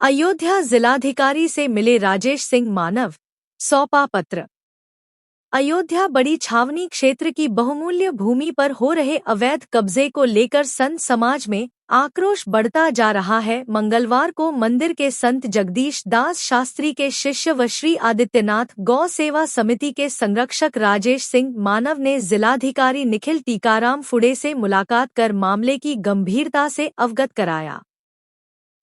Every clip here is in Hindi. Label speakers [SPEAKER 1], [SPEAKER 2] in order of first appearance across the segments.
[SPEAKER 1] अयोध्या जिलाधिकारी से मिले राजेश सिंह मानव, सौंपा पत्र। अयोध्या बड़ी छावनी क्षेत्र की बहुमूल्य भूमि पर हो रहे अवैध कब्जे को लेकर संत समाज में आक्रोश बढ़ता जा रहा है। मंगलवार को मंदिर के संत जगदीश दास शास्त्री के शिष्य व श्री आदित्यनाथ गौ सेवा समिति के संरक्षक राजेश सिंह मानव ने जिलाधिकारी निखिल टीकाराम फुड़े से मुलाकात कर मामले की गंभीरता से अवगत कराया।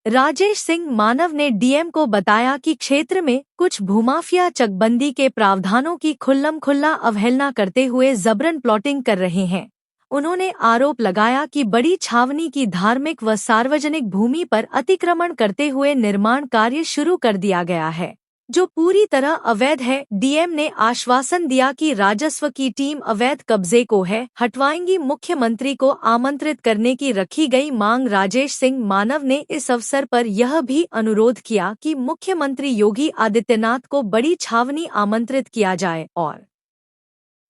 [SPEAKER 1] राजेश सिंह मानव ने डीएम को बताया कि क्षेत्र में कुछ भूमाफिया चकबंदी के प्रावधानों की खुल्लम-खुल्ला अवहेलना करते हुए जबरन प्लॉटिंग कर रहे हैं। उन्होंने आरोप लगाया कि बड़ी छावनी की धार्मिक व सार्वजनिक भूमि पर अतिक्रमण करते हुए निर्माण कार्य शुरू कर दिया गया है, जो पूरी तरह अवैध है। डीएम ने आश्वासन दिया कि राजस्व की टीम अवैध कब्जे को हटवाएंगी। मुख्यमंत्री को आमंत्रित करने की रखी गई मांग। राजेश सिंह मानव ने इस अवसर पर यह भी अनुरोध किया कि मुख्यमंत्री योगी आदित्यनाथ को बड़ी छावनी आमंत्रित किया जाए और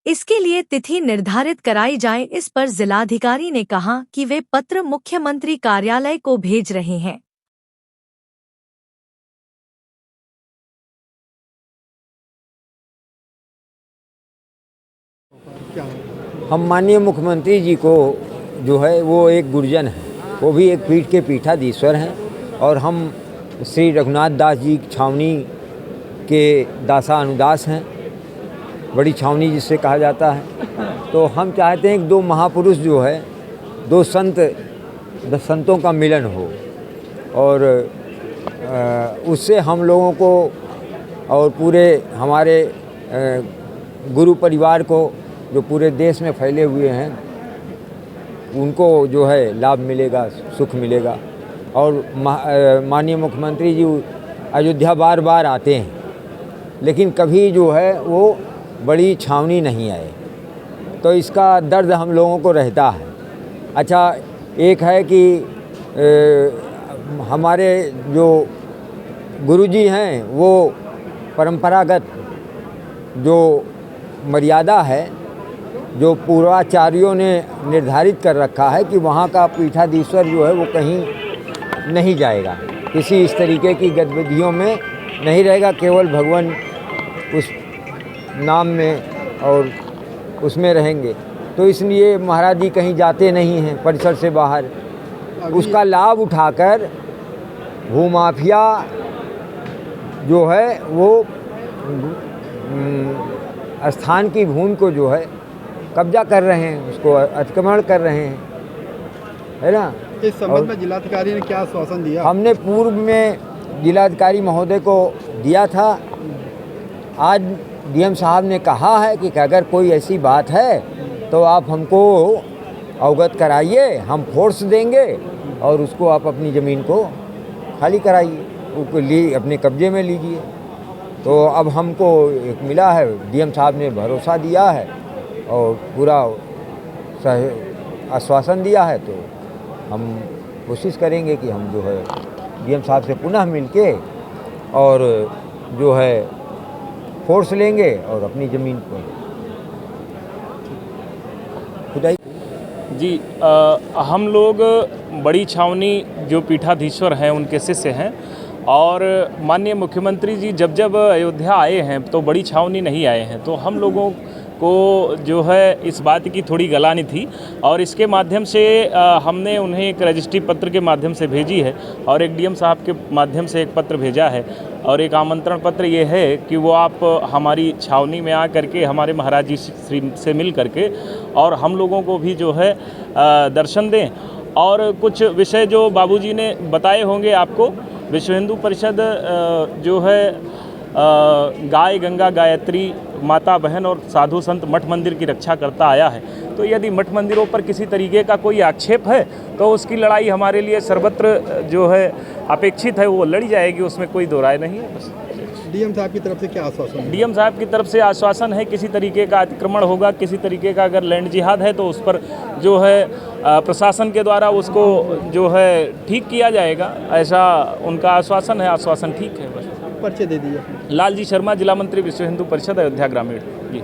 [SPEAKER 1] इसके लिए तिथि निर्धारित कराई जाए। इस पर जिलाधिकारी ने कहा कि वे पत्र मुख्यमंत्री कार्यालय को भेज रहे हैं।
[SPEAKER 2] हम माननीय मुख्यमंत्री जी को जो है वो एक गुरजन है, वो भी एक पीठ के पीठाधीश्वर हैं और हम श्री रघुनाथ दास जी छावनी के दासा अनुदास हैं, बड़ी छावनी जिससे कहा जाता है। तो हम चाहते हैं कि दो महापुरुष जो है, दो संतों का मिलन हो और उससे हम लोगों को और पूरे हमारे गुरु परिवार को जो पूरे देश में फैले हुए हैं उनको जो है लाभ मिलेगा, सुख मिलेगा। और माननीय मुख्यमंत्री जी अयोध्या बार बार आते हैं, लेकिन कभी जो है वो बड़ी छावनी नहीं आए, तो इसका दर्द हम लोगों को रहता है। अच्छा, एक है कि हमारे जो गुरुजी हैं वो परंपरागत जो मर्यादा है, जो पूर्वाचार्यों ने निर्धारित कर रखा है कि वहाँ का पीठाधीश्वर जो है वो कहीं नहीं जाएगा, किसी इस तरीके की गतिविधियों में नहीं रहेगा, केवल भगवान उस नाम में और उसमें रहेंगे। तो इसलिए महाराज जी कहीं जाते नहीं हैं परिसर से बाहर। उसका लाभ उठाकर भूमाफिया जो है वो स्थान की भूमि को जो है कब्जा कर रहे हैं, उसको अतिक्रमण कर रहे हैं, है ना।
[SPEAKER 3] इस संबंध में जिलाधिकारी ने क्या आश्वासन दिया? हमने
[SPEAKER 2] पूर्व में जिलाधिकारी महोदय को दिया था। आज डीएम साहब ने कहा है कि अगर कोई ऐसी बात है तो आप हमको अवगत कराइए, हम फोर्स देंगे और उसको आप अपनी ज़मीन को खाली कराइए, उसको लिए अपने कब्जे में लीजिए। तो अब हमको एक मिला है, डीएम साहब ने भरोसा दिया है और पूरा आश्वासन दिया है, तो हम कोशिश करेंगे कि हम जो है डीएम साहब से पुनः मिलके और जो है फोर्स लेंगे और अपनी ज़मीन पर खुदाई।
[SPEAKER 4] जी, हम लोग बड़ी छावनी जो पीठाधीश्वर हैं उनके शिष्य हैं और माननीय मुख्यमंत्री जी जब अयोध्या आए हैं तो बड़ी छावनी नहीं आए हैं, तो हम लोगों को जो है इस बात की थोड़ी गलानी थी और इसके माध्यम से हमने उन्हें एक रजिस्ट्री पत्र के माध्यम से भेजी है और एक डीएम साहब के माध्यम से एक पत्र भेजा है और एक आमंत्रण पत्र ये है कि वो आप हमारी छावनी में आ करके हमारे महाराज जी से मिल करके और हम लोगों को भी जो है दर्शन दें और कुछ विषय जो बाबूजी ने बताए होंगे आपको। विश्व हिंदू परिषद जो है गाय गंगा गायत्री माता बहन और साधु संत मठ मंदिर की रक्षा करता आया है, तो यदि मठ मंदिरों पर किसी तरीके का कोई आक्षेप है तो उसकी लड़ाई हमारे लिए सर्वत्र जो है अपेक्षित है, वो लड़ी जाएगी, उसमें कोई दो राय नहीं है। बस
[SPEAKER 3] डीएम साहब की तरफ से क्या आश्वासन है?
[SPEAKER 4] डीएम साहब की तरफ से आश्वासन है किसी तरीके का अतिक्रमण होगा, किसी तरीके का अगर लैंड जिहाद है तो उस पर जो है प्रशासन के द्वारा उसको जो है ठीक किया जाएगा, ऐसा उनका आश्वासन है। आश्वासन ठीक है। बस
[SPEAKER 3] पर्चे दे दिए।
[SPEAKER 4] लालजी शर्मा, जिला मंत्री, विश्व हिंदू परिषद, अयोध्या ग्रामीण। जी।